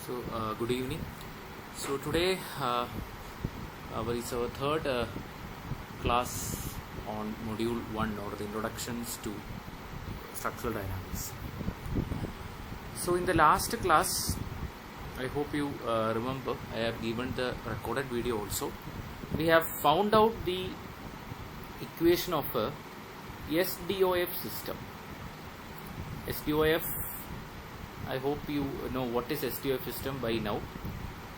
Good evening. So today is our third class on module 1, or the introductions to structural dynamics. So in the last class, I hope you remember, I have given the recorded video also. We have found out the equation of a Sdof system. Sdof, I hope you know what is Sdof system by now.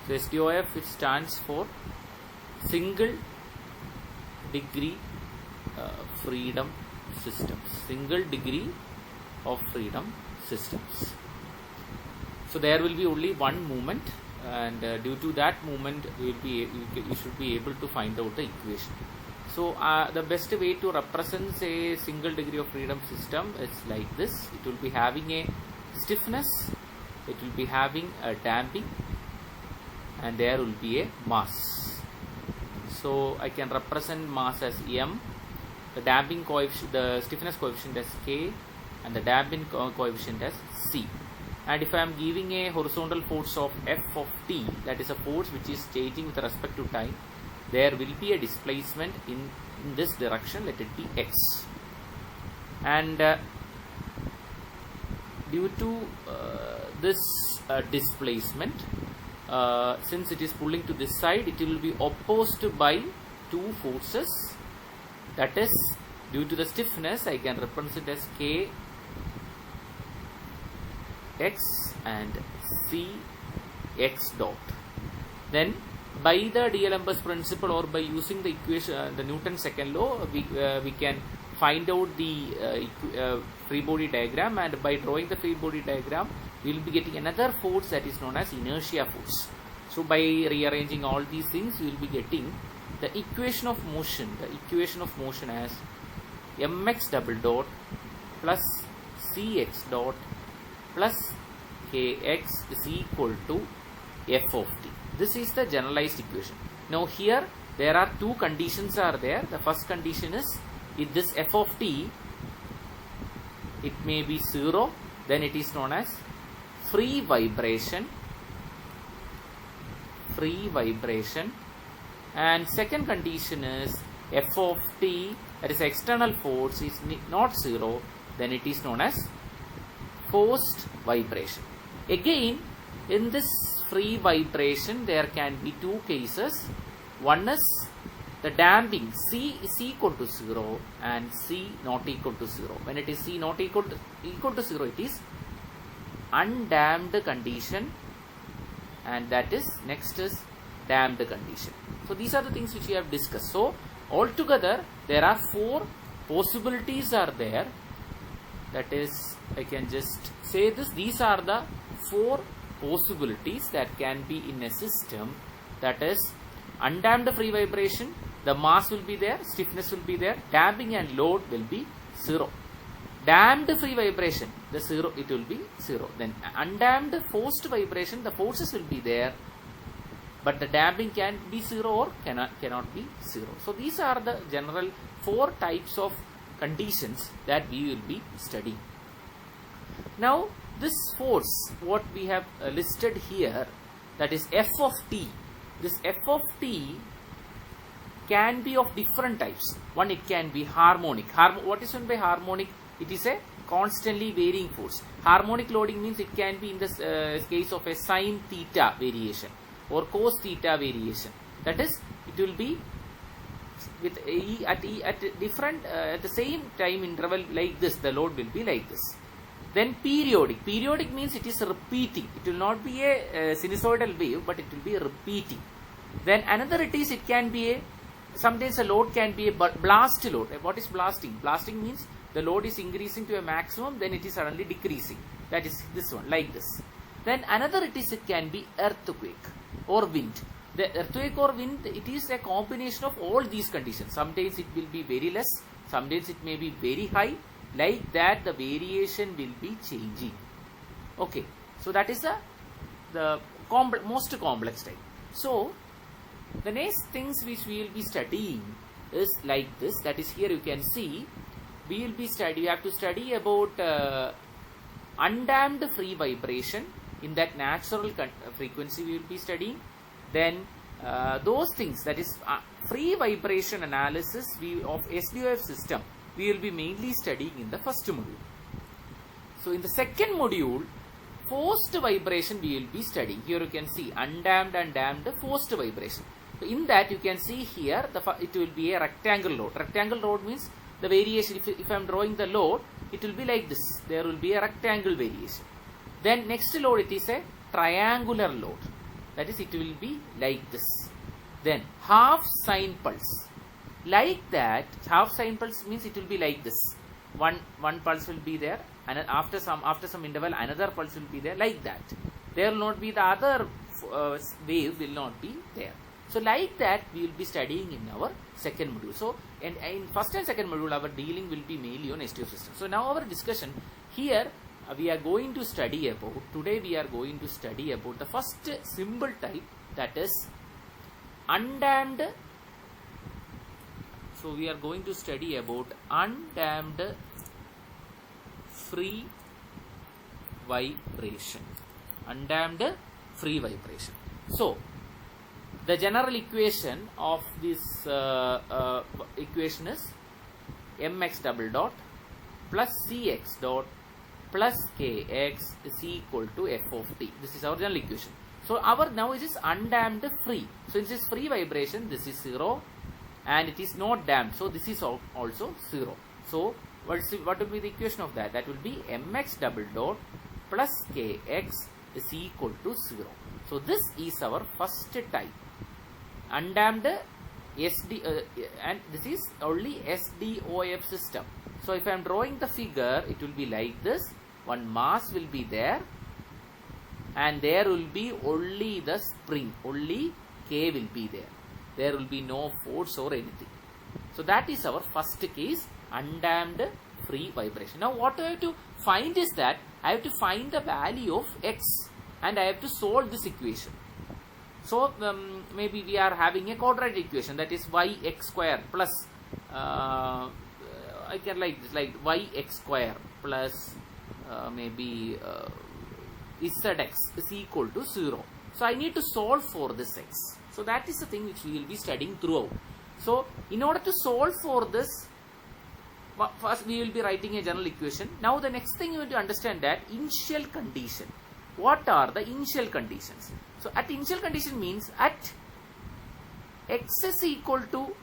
So Sdof, it stands for single degree freedom systems. Single degree of freedom systems. So there will be only one movement, and due to that movement, you should be able to find out the equation. So the best way to represent a single degree of freedom system is like this. It will be having a stiffness, it will be having a damping, and there will be a mass. So I can represent mass as m, the damping coefficient, the stiffness coefficient as k, and the damping coefficient as c. And if I am giving a horizontal force of f of t, that is a force which is changing with respect to time, there will be a displacement in this direction, let it be x. And due to this displacement, since it is pulling to this side, it will be opposed by two forces. That is, due to the stiffness, I can represent as k x and c x dot. Then by the D'Alembert's principle, or by using the equation, the Newton's second law, we can find out the free body diagram, and by drawing the free body diagram, we will be getting another force that is known as inertia force. So by rearranging all these things, we will be getting the equation of motion. The equation of motion as mx double dot plus cx dot plus kx is equal to f of t. This is the generalized equation. Now here there are two conditions are there. The first condition is, if this f of t, it may be 0, then it is known as free vibration. Free vibration. And second condition is f of t, that is external force, is not 0, then it is known as forced vibration. Again, in this free vibration, there can be two cases. One is the damping, C is equal to 0 and C not equal to 0. When it is C not equal to 0, it is undamped condition, and that is, next is damped condition. So these are the things which we have discussed. So altogether there are four possibilities are there. That is, I can just say this, these are the four possibilities that can be in a system. That is, undamped free vibration, the mass will be there, stiffness will be there, damping and load will be 0. Damped free vibration, the 0, it will be 0. Then undamped forced vibration, the forces will be there, but the damping can be 0 or cannot be 0. So these are the general four types of conditions that we will be studying. Now this force, what we have listed here, that is f of t. This f of t can be of different types. One, it can be harmonic. What is meant by harmonic? It is a constantly varying force. Harmonic loading means it can be in the case of a sine theta variation or cos theta variation. That is, it will be with at different at the same time interval like this. The load will be like this. Then periodic. Periodic means it is repeating. It will not be a sinusoidal wave, but it will be repeating. Then another it can be a, sometimes a load can be a blast load. What is blasting? Blasting means the load is increasing to a maximum, then it is suddenly decreasing. That is this one, like this. Then another it can be earthquake or wind. The earthquake or wind, it is a combination of all these conditions. Sometimes it will be very less, sometimes it may be very high. Like that, the variation will be changing. Okay, so that is the most complex type. So the next things which we will be studying is like this. That is, here you can see, we have to study about undamped free vibration, in that natural frequency we will be studying. Then those things, that is free vibration analysis of SDOF system, we will be mainly studying in the first module. So in the second module, forced vibration we will be studying. Here you can see undamped and damped forced vibration. So in that you can see here it will be a rectangle load. Rectangle load means the variation, if I am drawing the load, it will be like this. There will be a rectangle variation. Then next load, it is a triangular load. That is, it will be like this. Then half sine pulse. Like that, half sine pulse means it will be like this. One pulse will be there, and after some interval another pulse will be there, like that. There will not be the other wave will not be there. So like that we will be studying in our second module. So in first and second module our dealing will be mainly on SDOF system. So now our discussion here we are going to study about, today we are going to study about the first symbol type, that is undamped. So we are going to study about undamped free vibration. Undamped free vibration. So the general equation of this equation is mx double dot plus cx dot plus kx is equal to f of t. This is our general equation. So our now it is undamped free. So since it is free vibration, this is 0, and it is not damped, so this is also 0. So what will be the equation of that? That will be mx double dot plus kx is equal to 0. So this is our first type, undamped and this is only SDOF system. So if I am drawing the figure, it will be like this. One mass will be there, and there will be only the spring, only K will be there. There will be no force or anything. So that is our first case, undamped free vibration. Now what I have to find is that I have to find the value of x, and I have to solve this equation. So maybe we are having a quadratic equation, that is yx square plus I can like this, like yx square plus maybe zx is equal to 0. So I need to solve for this x. So that is the thing which we will be studying throughout. So in order to solve for this, first we will be writing a general equation. Now the next thing you have to understand that initial condition. What are the initial conditions? So at initial condition means at x is equal to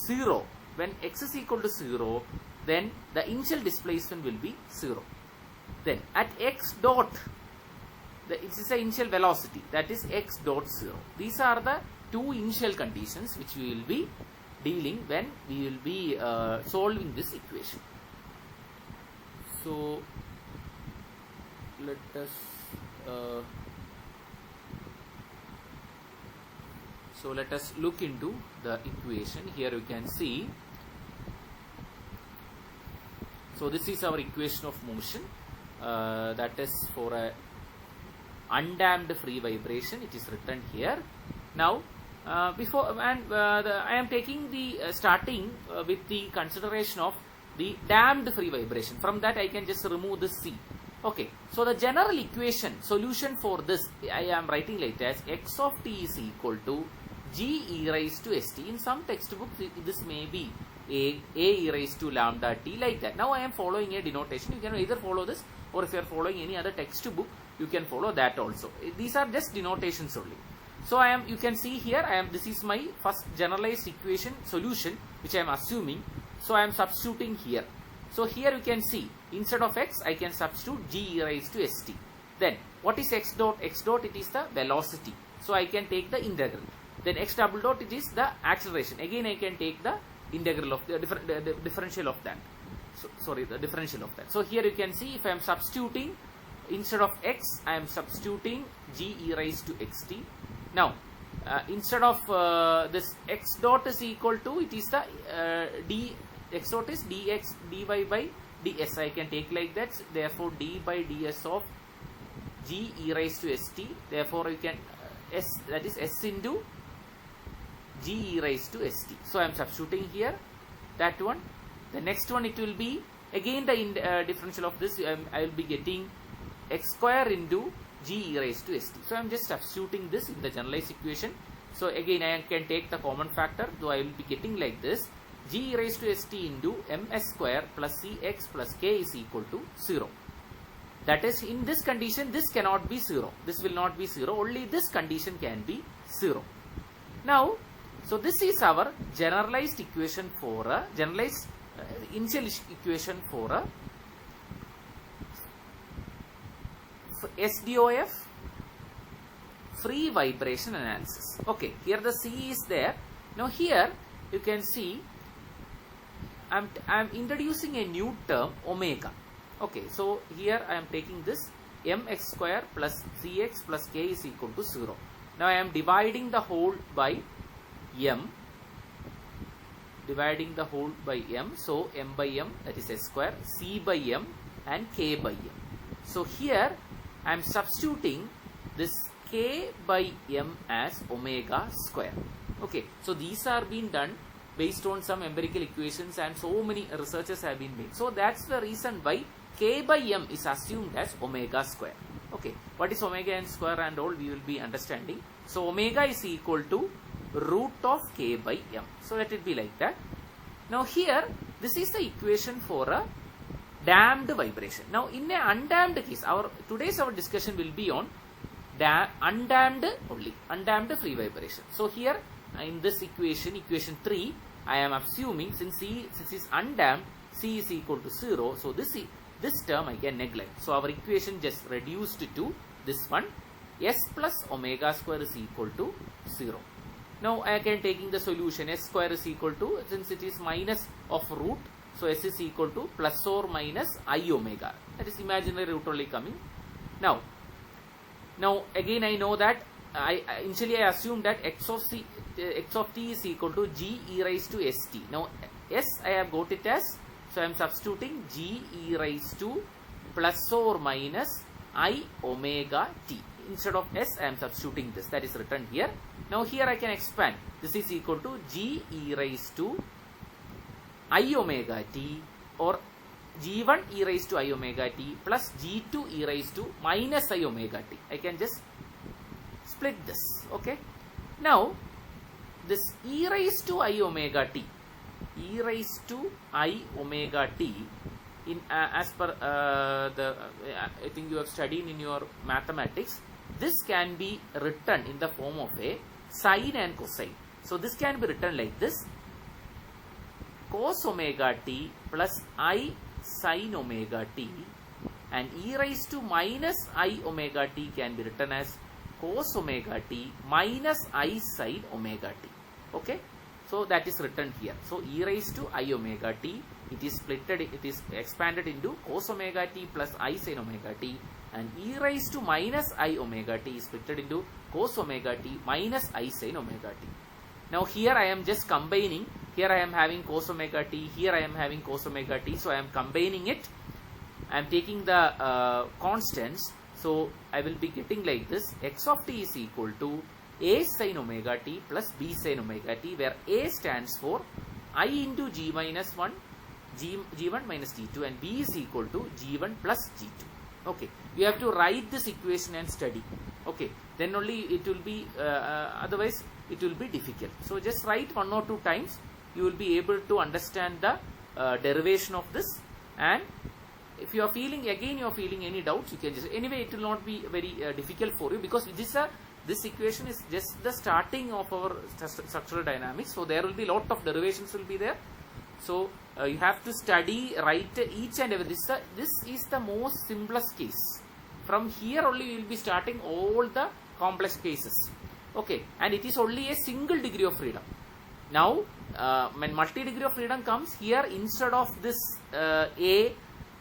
0. When x is equal to 0, then the initial displacement will be 0. Then at x dot, it is the initial velocity, that is x dot 0. These are the two initial conditions which we will be dealing when we will be solving this equation. So let us look into the equation. Here you can see. So this is our equation of motion, that is for a undamped free vibration. It is written here. Now I am taking the starting with the consideration of the damped free vibration. From that I can just remove the c. Okay, so the general equation solution for this I am writing like as x of t is equal to g e raised to st. In some textbooks this may be a e raised to lambda t, like that. Now I am following a denotation. You can either follow this, or if you are following any other textbook, you can follow that also. These are just denotations only. So you can see here, this is my first generalized equation solution which I am assuming. So I am substituting here. So here you can see, instead of x I can substitute g e raised to st. Then what is x dot? X dot, it is the velocity. So I can take the integral. Then x double dot, it is the acceleration. Again I can take the integral of the differential of that. So, sorry, the differential of that. So here you can see, if I am substituting, instead of x I am substituting g e raised to xt. Now instead of this x dot is equal to, it is the x dot is dx dy by ds. I can take like that. Therefore d by ds of g e raised to st. Therefore you can s, that is s into g e raised to st. So I am substituting here that one. The next one, it will be again the differential of this. I will be getting x square into g e raised to st. So I am just substituting this in the generalized equation. So again I can take the common factor, though I will be getting like this: g e raised to st into ms square plus cx plus k is equal to 0. That is, in this condition this cannot be 0. This will not be 0. Only this condition can be 0. Now, so this is our generalized equation for a generalized initial equation for a SDOF free vibration analysis. Okay, here the C is there. Now here you can see I am introducing a new term omega. Okay, so here I am taking this mx square plus cx plus k is equal to 0. Now I am dividing the whole by m. Dividing the whole by m. So m by m, that is s square, c by m and k by m. So here I am substituting this k by m as omega square. Okay, so these are being done based on some empirical equations and so many researches have been made. So that's the reason why k by m is assumed as omega square. Okay, what is omega and square and all we will be understanding. So omega is equal to root of k by m. So let it be like that. Now here this is the equation for a damped vibration. Now in a undamped case, today's discussion will be on undamped only, undamped free vibration. So here in this equation 3, I am assuming since is undamped, c is equal to 0. So this term I can neglect. So our equation just reduced to this one: s plus omega square is equal to 0. Now I can taking the solution: s square is equal to, since it is minus of root, so s is equal to plus or minus I omega. That is imaginary root only coming. Now again I know that initially I assumed that x of t is equal to g e raised to st. Now s I have got it as, so I am substituting g e raised to plus or minus I omega t. Instead of s I am substituting this, that is written here. Now here I can expand. This is equal to g e raised to I omega t, or g1 e raised to I omega t plus g2 e raised to minus I omega t. I can just split this. Okay. Now this e raised to I omega t, e raised to I omega t, in as per I think you have studied in your mathematics, this can be written in the form of a sine and cosine. So this can be written like this: cos omega t plus I sin omega t, and e raised to minus I omega t can be written as cos omega t minus I sin omega t. Okay, so that is written here. So e raised to I omega t, it is expanded into cos omega t plus I sin omega t, and e raised to minus I omega t is splitted into cos omega t minus I sin omega t. Now here I am just combining. Here I am having cos omega t, here I am having cos omega t. So I am combining it. I am taking the constants. So I will be getting like this: x of t is equal to a sin omega t plus b sin omega t, where a stands for I into g minus 1, g1 minus g2, and b is equal to g1 plus g2. Okay, you have to write this equation and study. Okay, then only it will be, otherwise it will be difficult. So just write 1 or 2 times. You will be able to understand the derivation of this. And if you are feeling any doubts, you can just, anyway it will not be very difficult for you, because this equation is just the starting of our structural dynamics. So there will be lot of derivations will be there. So you have to study, write each and every. This is the most simplest case. From here only you will be starting all the complex cases. Okay, and it is only a single degree of freedom. Now when multi-degree of freedom comes, here instead of this A,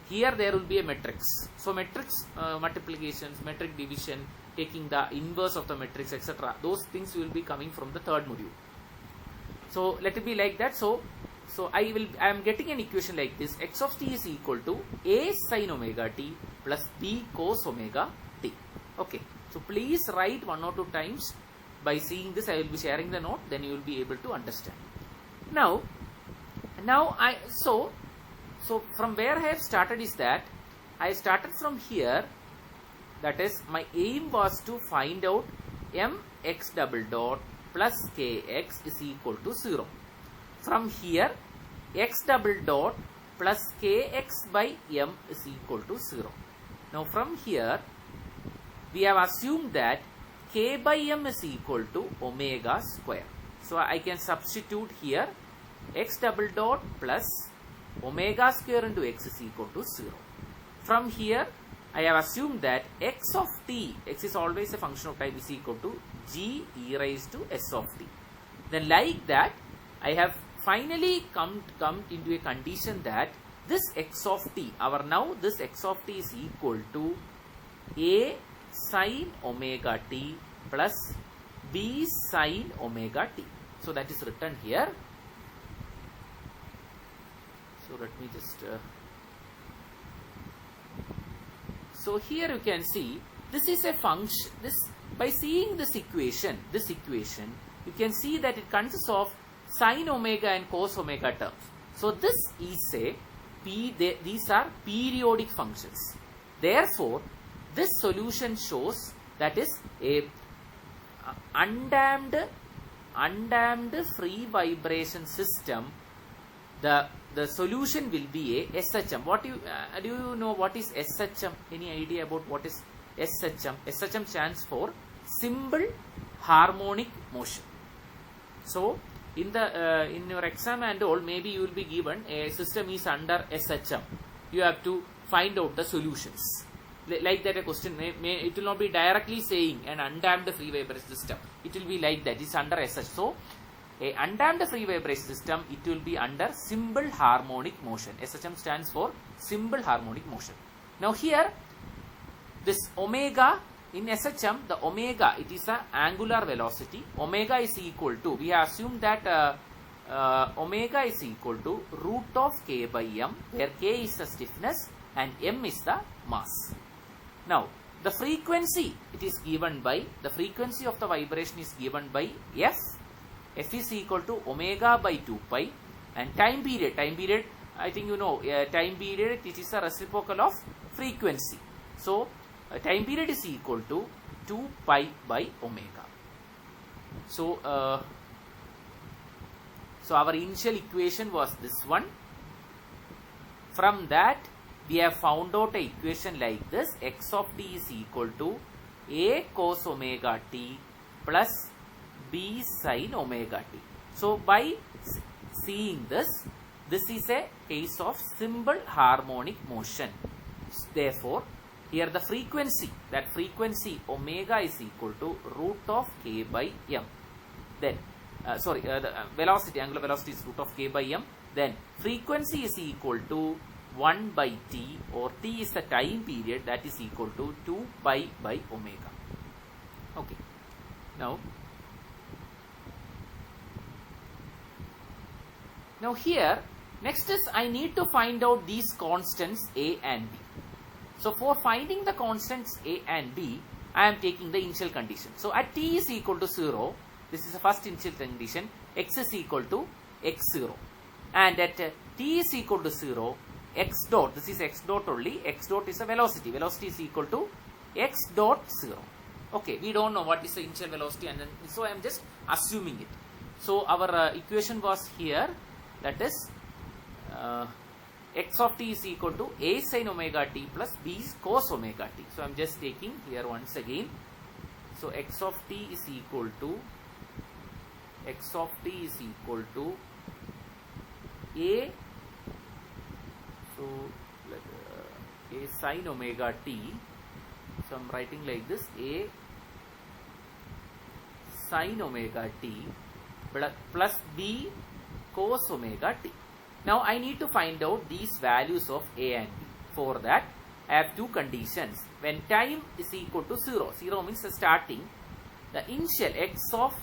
here there will be a matrix. So matrix multiplications, metric division, taking the inverse of the matrix, etc. Those things will be coming from the third module. So let it be like that. So I am getting an equation like this: x of t is equal to a sin omega t plus b cos omega t. Okay, so please write 1 or 2 times. By seeing this, I will be sharing the note, then you will be able to understand. Now so from where I have started is that I started from here. that is, my aim was to find out mx double dot plus kx is equal to 0. From here, x double dot plus kx by m is equal to 0. Now from here, we have assumed that k by m is equal to omega square. So I can substitute here x double dot plus omega square into x is equal to 0. From here, I have assumed that x of t, x is always a function of time, is equal to g e raised to s of t. Then like that, I have finally come into a condition that this x of t, this x of t is equal to a sin omega t plus b sin omega t. So that is written here. So let me just so here you can see this is a function. This, by seeing this equation, you can see that it consists of sin omega and cos omega terms. So this is a these are periodic functions. Therefore, this solution shows that is a undamped free vibration system. The solution will be a SHM. What do you know what is SHM? Any idea about what is SHM? SHM stands for simple harmonic motion. So in your exam and all, maybe you will be given a system is under SHM. You have to find out the solutions. Like that, a question it will not be directly saying an undamped free vibration system. It will be like that. It's under SH. So a undamped free vibration system, it will be under simple harmonic motion. SHM stands for simple harmonic motion. Now here, this omega in SHM, the omega, it is an angular velocity. Omega is equal to, we have assumed that omega is equal to root of k by m, where k is the stiffness and m is the mass. Now the frequency, it is given by, the frequency of the vibration is given by f. F is equal to omega by 2 pi, and time period, I think you know, time period, it is a reciprocal of frequency. So time period is equal to 2 pi by omega. So our initial equation was this one. From that, we have found out an equation like this: x of t is equal to a cos omega t plus b sin omega t. So by seeing this is a case of simple harmonic motion. Therefore, here the frequency, that frequency omega is equal to root of k by m. Then the velocity, angular velocity is root of k by m. Then frequency is equal to 1 by t, or t is the time period, that is equal to 2 pi by omega. Okay. Now here, next is I need to find out these constants a and b. So for finding the constants a and b, I am taking the initial condition. So at t is equal to 0, this is the first initial condition, x is equal to x0. And at t is equal to 0, x dot, this is x dot only, x dot is a velocity, velocity is equal to x dot 0. Okay, we don't know what is the initial velocity, and then so I am just assuming it. So our equation was here, that is x of t is equal to a sin omega t plus b cos omega t. So I am just taking here once again. So x of t is equal to a sin omega t. So I am writing like this: a sin omega t plus b cos omega t. Now I need to find out these values of a and b. For that, I have two conditions. When time is equal to 0, 0 means the starting, the initial x of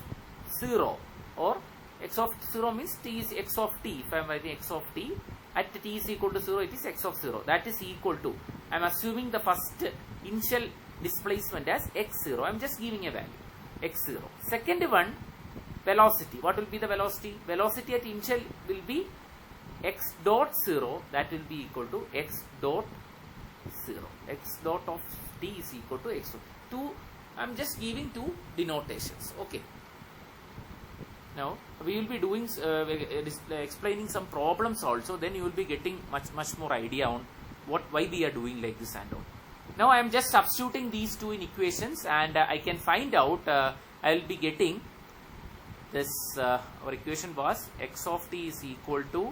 0, or x of 0 means t is x of t. If I am writing x of t, at t is equal to 0, it is x of 0. That is equal to, I am assuming the first initial displacement as x0. I am just giving a value, x0. Second one, velocity. What will be the velocity? Velocity at initial will be x dot 0, that will be equal to x dot 0. X dot of t is equal to x. I'm just giving two denotations. Okay. Now we will be doing explaining some problems also. Then you will be getting much more idea on why we are doing like this and all. Now I am just substituting these two in equations, and I can find out. I will be getting this. Our equation was x of t is equal to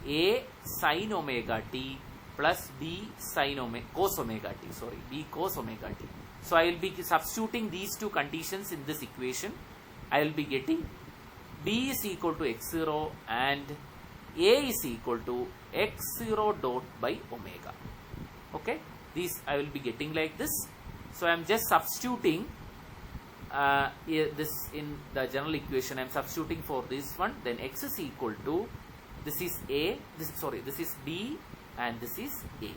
a sin omega t plus b sin omega cos omega t. Sorry, b cos omega t. So I will be substituting these two conditions in this equation. I will be getting b is equal to x0 and a is equal to x0 dot by omega. Okay, these I will be getting like this. So I am just substituting this in the general equation. I am substituting for this one. Then x is equal to, this is a, this is b, and this is a.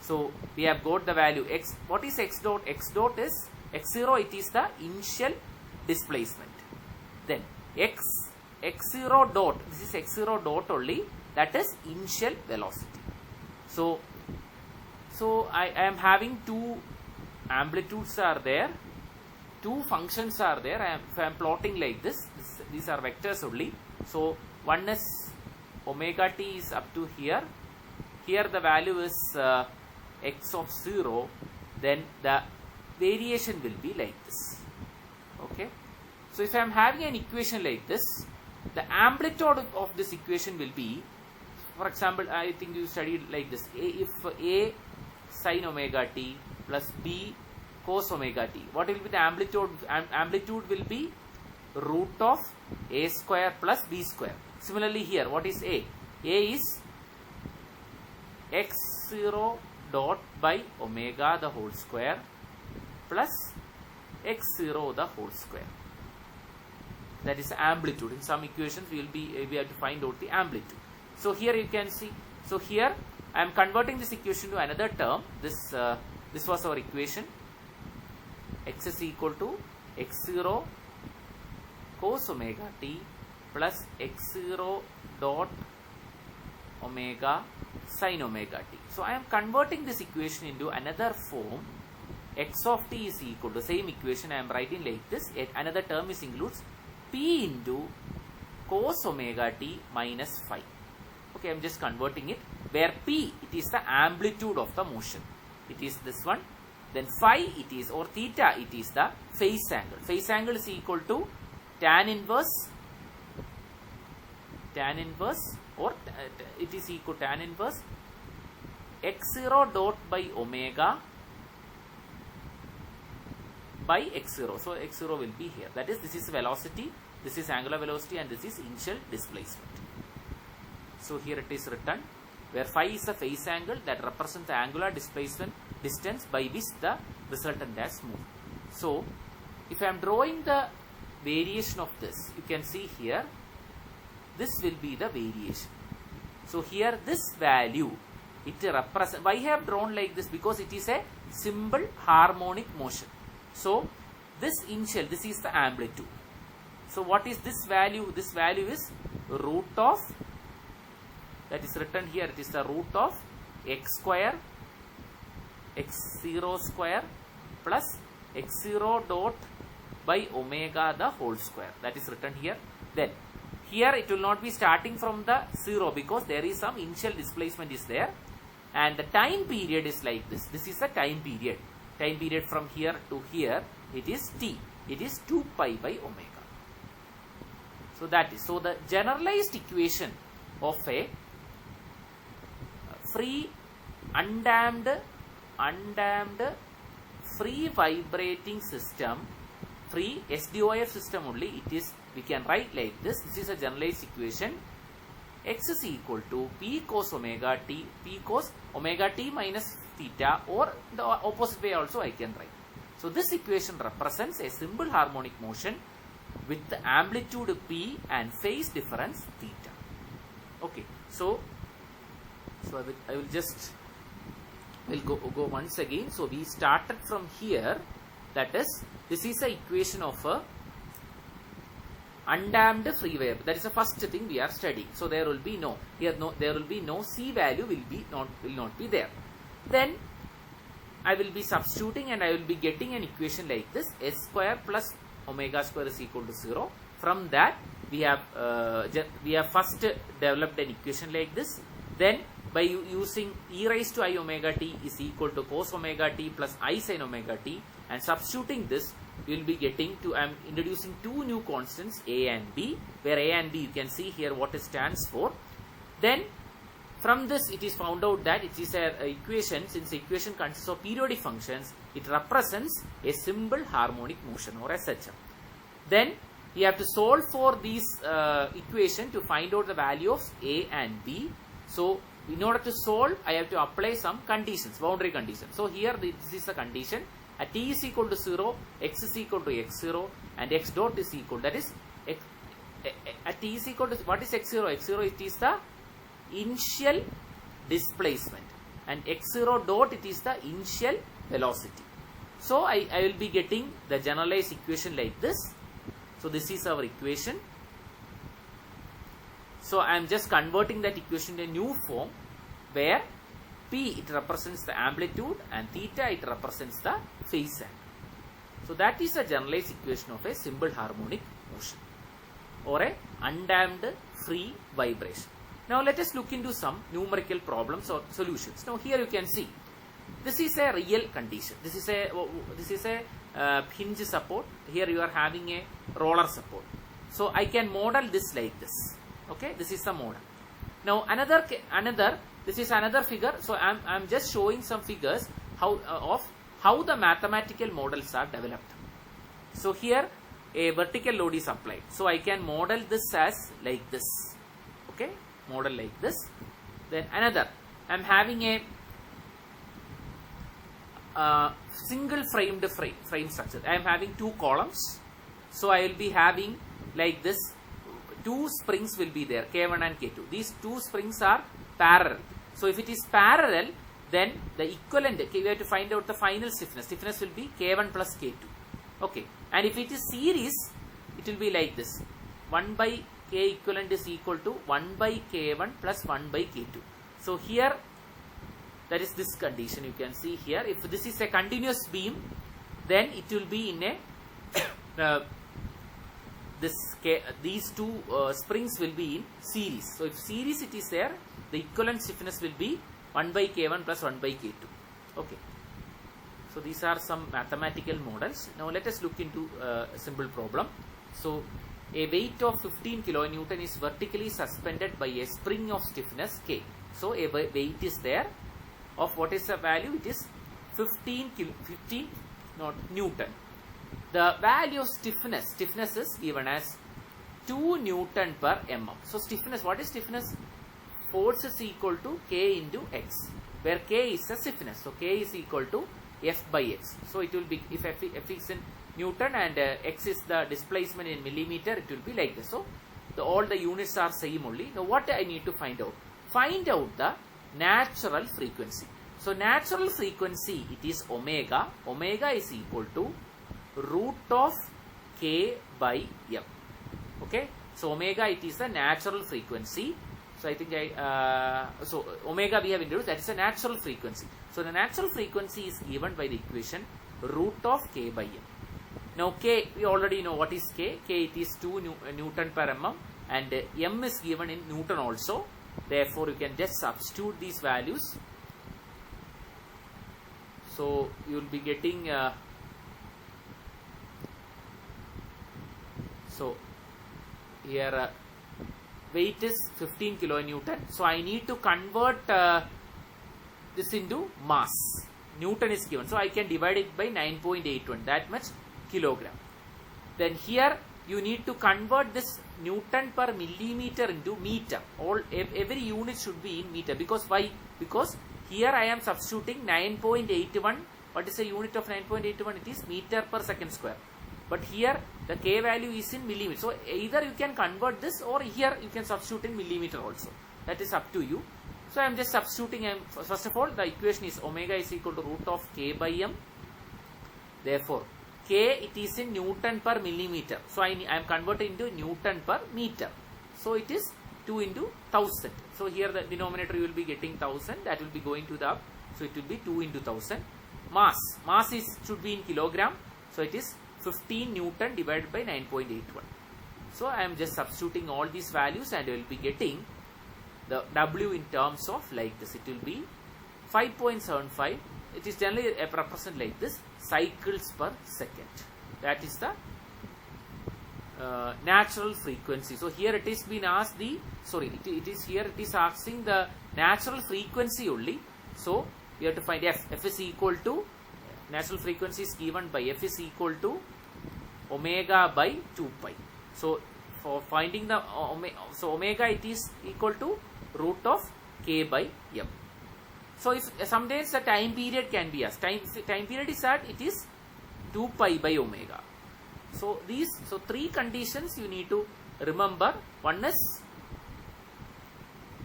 So we have got the value x. What is x dot? X dot is x0. It is the initial displacement. Then x0 dot, this is x0 dot only, that is initial velocity. So I am having two amplitudes are there, two functions are there. If I am plotting like this, these are vectors only. So one is omega t is up to here. Here the value is x of 0. Then the variation will be like this. Okay. So if I am having an equation like this, the amplitude of this equation will be, for example, I think you studied like this. If a sin omega t plus b cos omega t, what will be the amplitude? Amplitude will be root of a square plus b square. Similarly here, what is a? A is x0 dot by omega the whole square plus x0 the whole square. That is amplitude. In some equations we have to find out the amplitude. So here you can see. So here I am converting this equation to another term. This was our equation. X is equal to x0 cos omega t plus x0 dot omega sin omega t. So I am converting this equation into another form. X of t is equal to, same equation I am writing like this. Another term is includes p into cos omega t minus phi. Okay, I am just converting it, where p, it is the amplitude of the motion. It is this one. Then phi it is, or theta, it is the phase angle. Phase angle is equal to tan inverse, or it is equal to tan inverse x0 dot by omega by x0. So x0 will be here. That is, this is velocity, this is angular velocity, and this is initial displacement. So here it is written, where phi is the phase angle that represents the angular displacement distance by which the resultant has moved. So if I am drawing the variation of this, you can see here, this will be the variation. So here this value, it represents, why I have drawn like this? Because it is a simple harmonic motion. So this initial, this is the amplitude. So what is this value? This value is root of, that is written here, it is the root of x square, x0 square plus x0 dot by omega the whole square. That is written here. Then here it will not be starting from the 0 because there is some initial displacement is there, and the time period is like this. This is the time period. Time period from here to here, it is t. It is 2 pi by omega. So that is, so the generalized equation of a free undamped free vibrating system, free SDOF system only, it is, we can write like this. This is a generalized equation. X is equal to p cos omega t, p cos omega t minus theta, or the opposite way also I can write. So this equation represents a simple harmonic motion with the amplitude p and phase difference theta. Okay, so I will just go once again. So we started from here, that is, this is the equation of a undamped free wave. That is the first thing we are studying. So there will be no, here no, there will be no C value will not be there. Then I will be substituting and I will be getting an equation like this: s square plus omega square is equal to 0. From that we have first developed an equation like this. Then by using e raised to I omega t is equal to cos omega t plus I sin omega t, and substituting this, we will be getting to, I am introducing two new constants a and b, where a and b you can see here what it stands for. Then from this it is found out that it is a equation. Since the equation consists of periodic functions, it represents a simple harmonic motion, or SHM. Then we have to solve for these equation to find out the value of a and b. So in order to solve, I have to apply some conditions, boundary conditions. So here this is the condition: at t is equal to 0, x is equal to x0, and x dot is equal, that is at t is equal to, what is x0? X0, it is the initial displacement, and x0 dot, it is the initial velocity. So I will be getting the generalized equation like this. So this is our equation. So I am just converting that equation to a new form, where p, it represents the amplitude, and theta, it represents the phase angle. So that is a generalized equation of a simple harmonic motion, or a undamped free vibration. Now let us look into some numerical problems or solutions. Now here you can see, this is a real condition. This is a hinge support. Here you are having a roller support. So I can model this like this. Okay, this is the model. Now this is another figure. So I'm just showing some figures of how the mathematical models are developed. So here a vertical load is applied. So I can model this as like this. Okay, model like this. Then another, I'm having a single frame structure. I am having two columns. So I will be having like this. Two springs will be there, K1 and K2. These two springs are parallel. So if it is parallel, then the equivalent, we have to find out the final stiffness. Stiffness will be K1 plus K2. Okay. And if it is series, it will be like this. 1 by K equivalent is equal to 1 by K1 plus 1 by K2. So here, that is this condition you can see here. If this is a continuous beam, then it will be in a these two springs will be in series. So if series it is there, the equivalent stiffness will be 1 by K1 plus 1 by K2. Okay. So these are some mathematical models. Now let us look into a simple problem. So a weight of 15 kilonewton is vertically suspended by a spring of stiffness K. So a weight is there of, what is the value? It is 15 Newton. The value of stiffness is given as 2 Newton per mm. So stiffness, what is stiffness? Force is equal to K into X, where K is the stiffness. So K is equal to F by X. So it will be, if F is in Newton and X is the displacement in millimeter, it will be like this. So all the units are same only. Now what I need to find out? Find out the natural frequency. So natural frequency, it is omega. Omega is equal to root of K by M. Okay. So omega, it is the natural frequency. So I think so omega we have introduced, that is a natural frequency. So the natural frequency is given by the equation root of K by M. Now K, we already know what is K. K, it is 2 Newton per mm, and M is given in Newton also. Therefore you can just substitute these values. So you will be getting so here weight is 15 kilonewton. So I need to convert this into mass. Newton is given. So I can divide it by 9.81, that much kilogram. Then here you need to convert this Newton per millimeter into meter. Every unit should be in meter. Because why? Because here I am substituting 9.81. What is the unit of 9.81? It is meter per second square. But here the K value is in millimeter. So either you can convert this, or here you can substitute in millimeter also. That is up to you. So I am just substituting. First of all, the equation is omega is equal to root of K by M. Therefore K, it is in Newton per millimeter. So I am converting into Newton per meter. So it is 2 into 1000. So here the denominator you will be getting 1000. That will be going to the up. So it will be 2 into 1000. Mass should be in kilogram. So it is 15 Newton divided by 9.81. So I am just substituting all these values and you will be getting the W in terms of like this. It will be 5.75. It is generally represented like this, cycles per second. That is the natural frequency. So here it is been asked it is asking the natural frequency only. So we have to find F. F is equal to, natural frequency is given by F is equal to omega by 2 pi. So for finding the omega, it is equal to root of K by M. So if sometimes the time period can be asked. Time period is that it is 2 pi by omega. So three conditions you need to remember. One is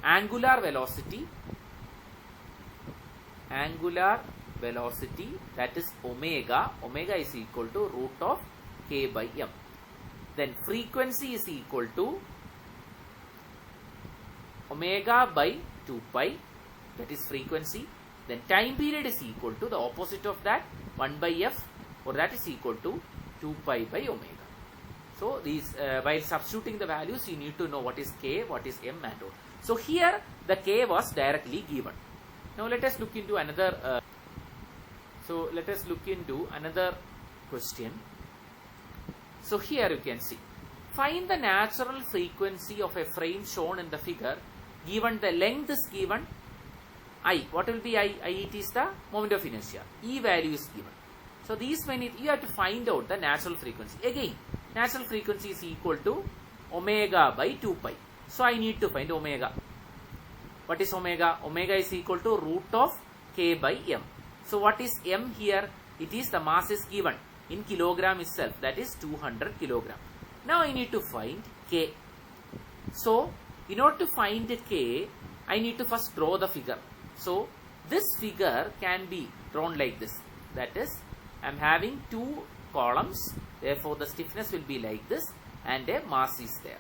angular velocity, that is omega is equal to root of K by M. Then frequency is equal to omega by 2 pi, that is frequency. Then time period is equal to the opposite of that, 1 by F, or that is equal to 2 pi by omega. So these while substituting the values, you need to know what is K, what is M and all. So here the K was directly given. Now let us look into another question. So here you can see, find the natural frequency of a frame shown in the figure, given the length is given I. What will be I? It is the moment of inertia. E value is given. So these many, you have to find out the natural frequency. Again, natural frequency is equal to omega by 2 pi. So I need to find omega. What is omega? Omega is equal to root of K by M. So what is M here? It is the mass is given in kilogram itself, that is 200 kilogram. Now I need to find K. So in order to find K, I need to first draw the figure. So this figure can be drawn like this. That is, I am having two columns, therefore the stiffness will be like this and a mass is there.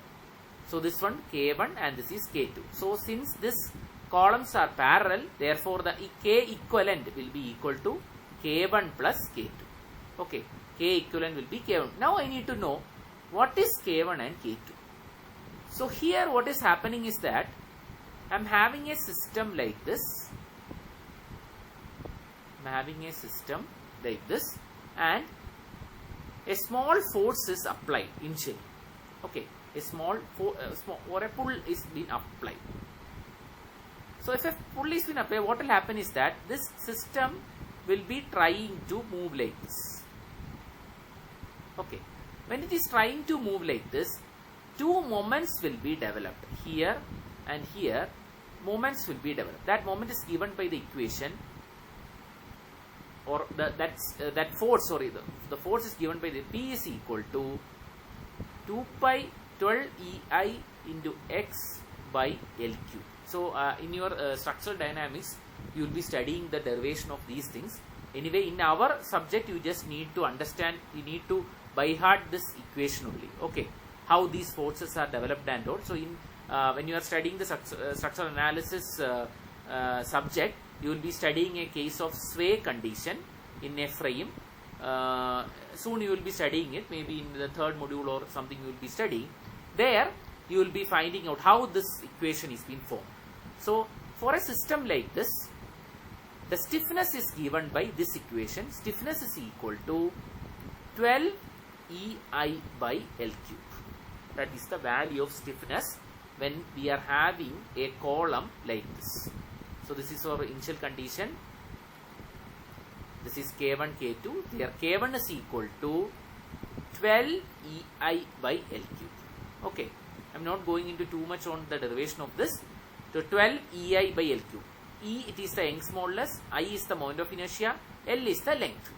So this one K1 and this is K2. So since these columns are parallel, therefore the K equivalent will be equal to K1 plus K2. Okay, K equivalent will be K1. Now I need to know what is K1 and K2. So here what is happening is that I am having a system like this. And a small force is applied initially. Okay, a small or a pull is being applied. So if a pull is being applied, what will happen is that this system will be trying to move like this. Okay, when it is trying to move like this, two moments will be developed. Here and here, moments will be developed. That moment is given by the equation, or that force, the force is given by the P is equal to 2 pi 12 EI into X by L cube. So in your structural dynamics, you will be studying the derivation of these things. Anyway, in our subject, you just need to understand, you need to by heart this equation only. Okay, how these forces are developed and all. So in when you are studying the structural analysis subject, you will be studying a case of sway condition in a frame. Soon you will be studying it, maybe in the third module or something you will be studying. There you will be finding out how this equation is being formed. So for a system like this, the stiffness is given by this equation. Stiffness is equal to 12 EI by L cube. That is the value of stiffness when we are having a column like this. So this is our initial condition. This is K1, K2. Here K1 is equal to 12 EI by L cube. Okay, I am not going into too much on the derivation of this. So 12 EI by L cube. E, it is the Young's modulus. I is the moment of inertia. L is the length.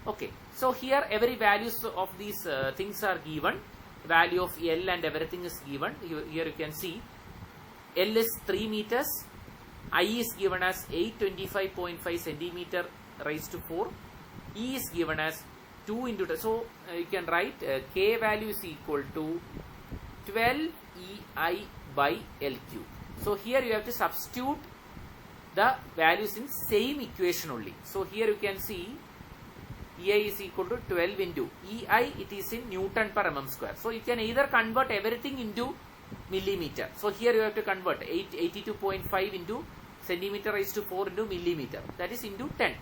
Okay, so here every values of these things are given. Value of L and everything is given. Here you can see L is 3 meters. I is given as 825.5 centimeter raised to 4. E is given as 2 into 2. So you can write K value is equal to 12 EI by L cube. So here you have to substitute the values in same equation only. So here you can see EI is equal to 12 into EI, it is in Newton per mm square. So you can either convert everything into millimeter. So here you have to convert 82.5 into centimeter raised to 4 into millimeter. That is into 10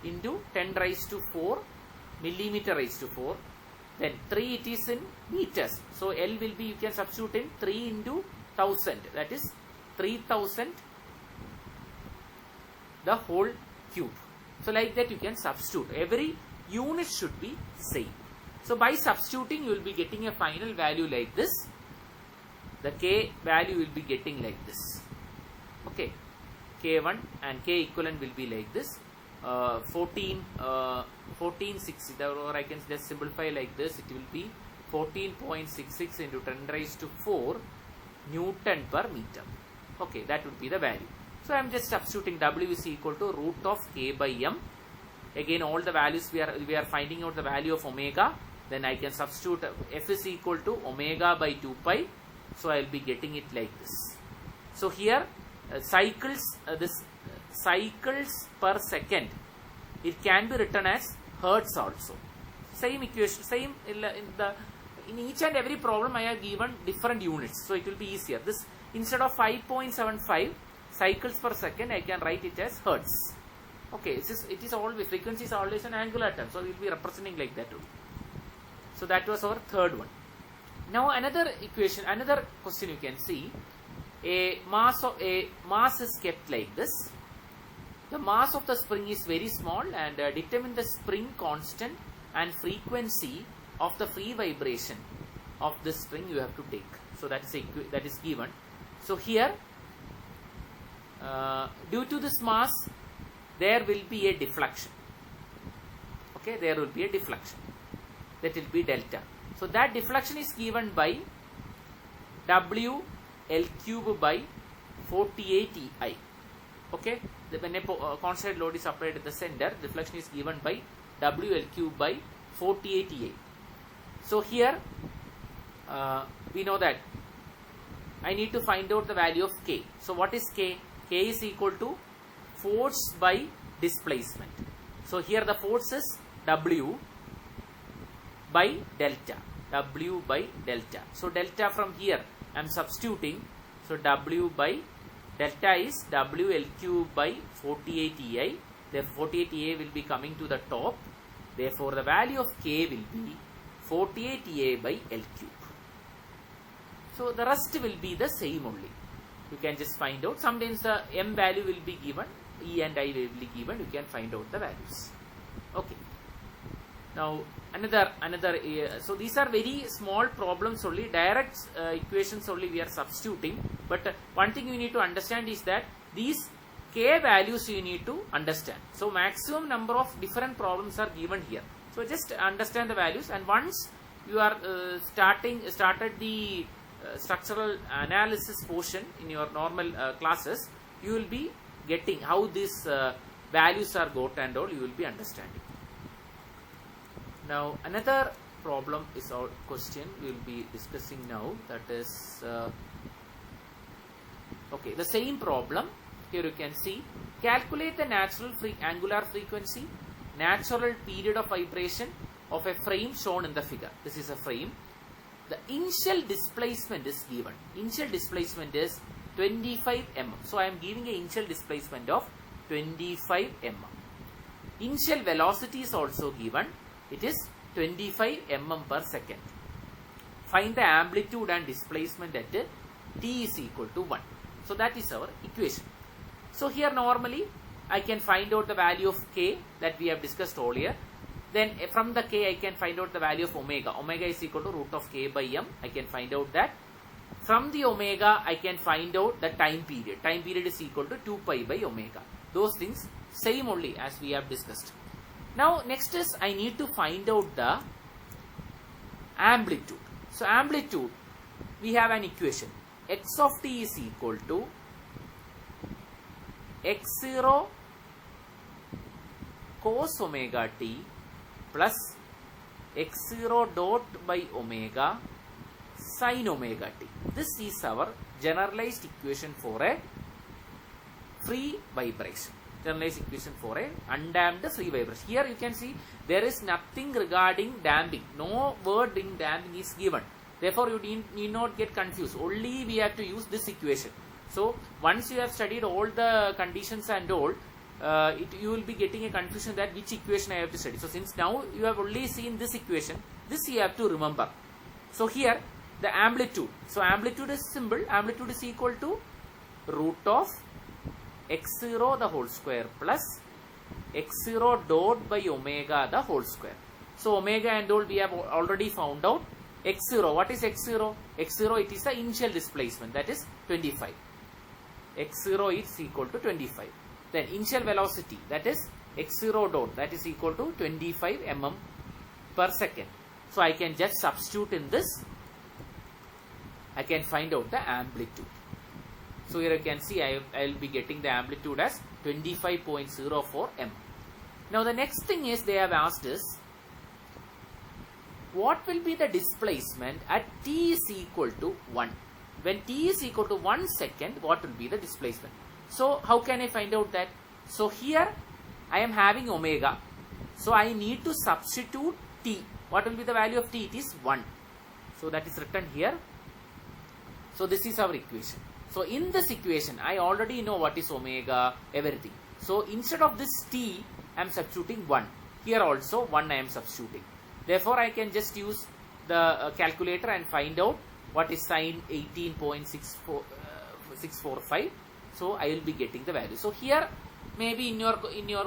into 10 raised to 4 millimeter raised to 4. Then 3 it is in meters. So L will be, you can substitute in 3 into 1000. That is 3000 the whole cube. So like that you can substitute. Every unit should be same. So by substituting you will be getting a final value like this. The K value will be getting like this. Okay. K1 and K equivalent will be like this. 14.60, or I can just simplify like this. It will be 14.66 into 10 raised to 4 Newton per meter. Okay, that would be the value. So I am just substituting W is equal to root of K by M. Again, all the values we are finding out the value of omega. Then I can substitute F is equal to omega by 2 pi. So I will be getting it like this. So here cycles per second, it can be written as hertz also. Same equation, same in each and every problem I have given different units, so it will be easier. This instead of 5.75 cycles per second, I can write it as hertz. Okay, it is always, frequency is always an angular term, so we will be representing like that only. So that was our third one. Now another equation, another question you can see. A mass is kept like this. The mass of the spring is very small, and determine the spring constant and frequency of the free vibration of the spring you have to take. So that is given. So here due to this mass there will be a deflection. Okay, there will be a deflection. That will be delta. So that deflection is given by W L cube by 48 EI. Okay, when a constant load is applied at the center, deflection is given by W L cube by 48 EI. So here we know that I need to find out the value of K. So what is K? K is equal to force by displacement. So here the force is W by delta. W by delta. So delta from here I am substituting. So W by delta is W L cube by 48 EI. Therefore 48 EI will be coming to the top. Therefore the value of K will be 48 EI by L cube. So the rest will be the same only. You can just find out. Sometimes the M value will be given, E and I will be given. You can find out the values. Okay. Now another so these are very small problems only, direct equations only we are substituting. But one thing you need to understand is that these K values you need to understand. So maximum number of different problems are given here. So just understand the values, and once you are started the structural analysis portion in your normal classes, you will be getting how these values are got and all, you will be understanding. Now another problem is our question we will be discussing now, that is okay, the same problem. Here you can see, calculate the natural angular frequency, natural period of vibration of a frame shown in the figure. This is a frame. The initial displacement is given. Initial displacement is 25 mm. So I am giving an initial displacement of 25 mm. Initial velocity is also given. It is 25 mm per second. Find the amplitude and displacement at t is equal to 1. So that is our equation. So here normally I can find out the value of K that we have discussed earlier. Then from the K I can find out the value of omega. Omega is equal to root of K by M. I can find out that. From the omega I can find out the time period. Time period is equal to 2 pi by omega. Those things same only as we have discussed. Now next is I need to find out the amplitude. So amplitude, we have an equation. X of t is equal to x0 cos omega t plus x0 dot by omega sin omega t. This is our generalized equation for a free vibration. Generalized equation for a undamped free vibration. Here you can see there is nothing regarding damping. No word in damping is given. Therefore, you need not get confused. Only we have to use this equation. So, once you have studied all the conditions and all, you will be getting a confusion that which equation I have to study. So, since now you have only seen this equation, this you have to remember. So, here the amplitude. So, amplitude is simple. Amplitude is equal to root of x0 the whole square plus x0 dot by omega the whole square. So, omega and all we have already found out. X0, what is x0? X0, it is the initial displacement, that is 25. X0 is equal to 25. Then initial velocity, that is x0 dot, that is equal to 25 mm per second. So, I can just substitute in this. I can find out the amplitude. So, here you can see I will be getting the amplitude as 25.04 m. Now, the next thing is they have asked us, what will be the displacement at t is equal to 1? When t is equal to 1 second, what will be the displacement? So, how can I find out that? So, here I am having omega. So, I need to substitute t. What will be the value of t? It is 1. So, that is written here. So, this is our equation. So, in this equation, I already know what is omega, everything. So, instead of this t, I am substituting 1. Here also 1 I am substituting. Therefore, I can just use the calculator and find out what is sine 18.645. So, I will be getting the value. So, here maybe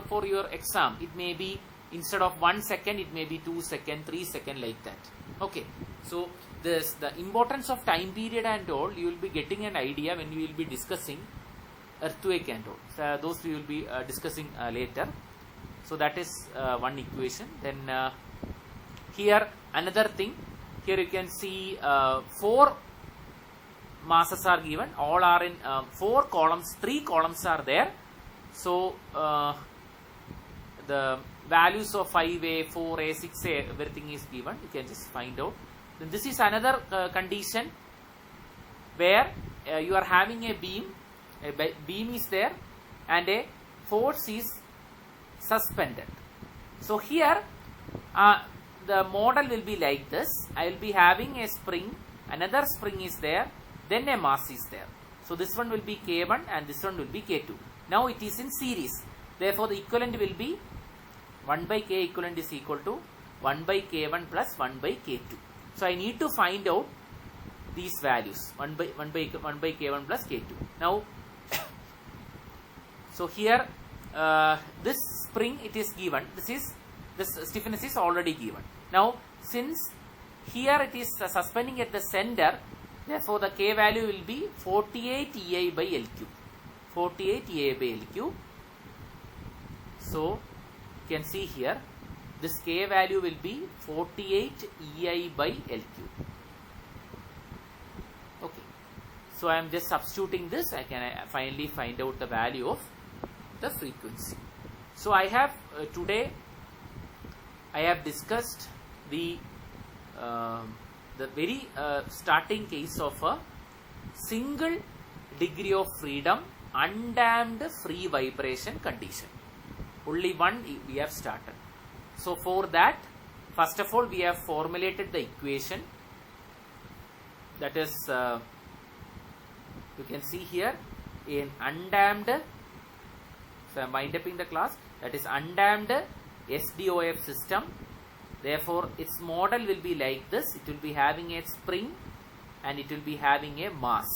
for your exam, it may be instead of 1 second, it may be 2 seconds, 3 seconds like that. Okay. So, the importance of time period and all, you will be getting an idea when we will be discussing earthquake and all. So, those we will be discussing later. So, that is one equation. Then here another thing, here you can see 4 masses are given, all are in 4 columns, 3 columns are there. So, the values of 5A, 4A, 6A, everything is given, you can just find out. Then this is another condition where you are having a beam is there and a force is suspended. So, here the model will be like this. I will be having a spring, another spring is there, then a mass is there. So, this one will be K1 and this one will be K2. Now, it is in series. Therefore, the equivalent will be 1 by K equivalent is equal to 1 by K1 plus 1 by K2. So, I need to find out these values 1 by K1 plus K2. Now, so here this spring it is given. This stiffness is already given. Now, since here it is suspending at the center, therefore the K value will be 48 EI by L cube. 48 EI by L cube. So, you can see here this K value will be 48 EI by L cube. Okay. So, I am just substituting this. I can finally find out the value of the frequency. So, I have today I have discussed the very starting case of a single degree of freedom undamped free vibration condition. Only one we have started. So, for that, first of all, we have formulated the equation, that is you can see here in undamped. So, I am winding up in the class, that is undamped SDOF system. Therefore, its model will be like this. It will be having a spring and it will be having a mass.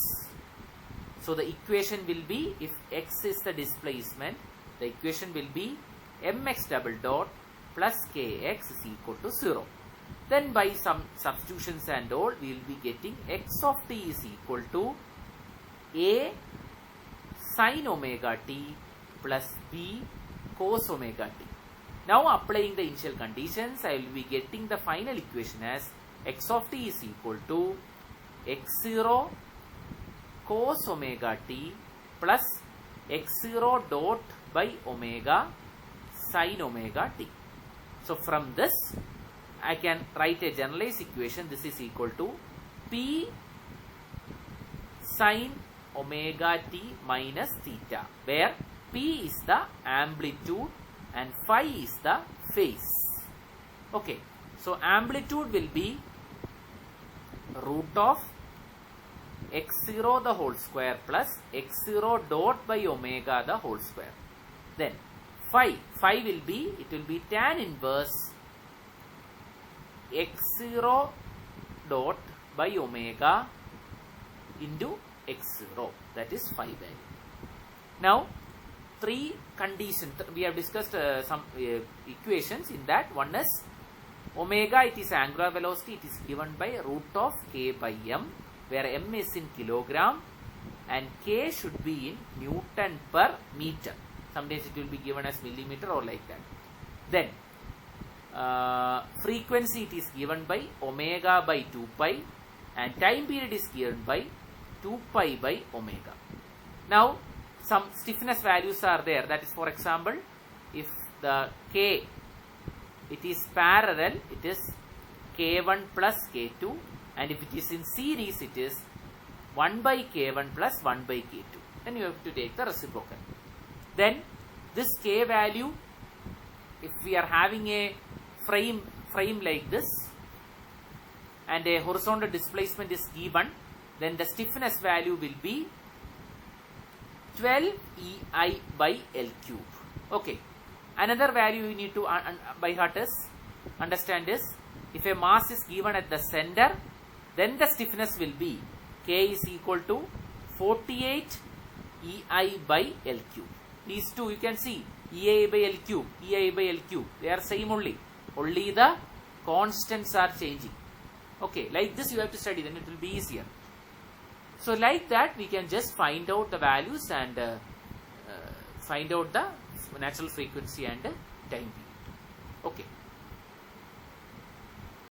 So, the equation will be, if x is the displacement, the equation will be mx double dot plus kx is equal to 0. Then by some substitutions and all, we will be getting x of t is equal to a sin omega t plus b cos omega t. Now, applying the initial conditions, I will be getting the final equation as x of t is equal to x0 cos omega t plus x0 dot by omega sin omega t. So, from this, I can write a generalized equation. This is equal to p sin omega t minus theta, where P is the amplitude and phi is the phase. Okay, so amplitude will be root of x0 the whole square plus x0 dot by omega the whole square. Then phi will be, it will be tan inverse x0 dot by omega into x0, that is phi value. Now three conditions, we have discussed some equations in that. One is omega, it is angular velocity, it is given by root of k by m, where m is in kilogram and k should be in Newton per meter. Sometimes it will be given as millimeter or like that. Then frequency, it is given by omega by 2 pi and time period is given by 2 pi by omega. Now some stiffness values are there, that is, for example, if the k, it is parallel, it is k1 plus k2, and if it is in series, it is 1 by k1 plus 1 by k2. Then you have to take the reciprocal. Then this k value, if we are having a frame like this and a horizontal displacement is given, then the stiffness value will be 12 EI by L cube. Okay. Another value you need to by heart is understand is, if a mass is given at the center, then the stiffness will be K is equal to 48 EI by L cube. These two you can see, EI by L cube, EI by L cube, they are same only. Only the constants are changing. Okay, like this you have to study, then it will be easier. So like that we can just find out the values and find out the natural frequency and time period. Okay.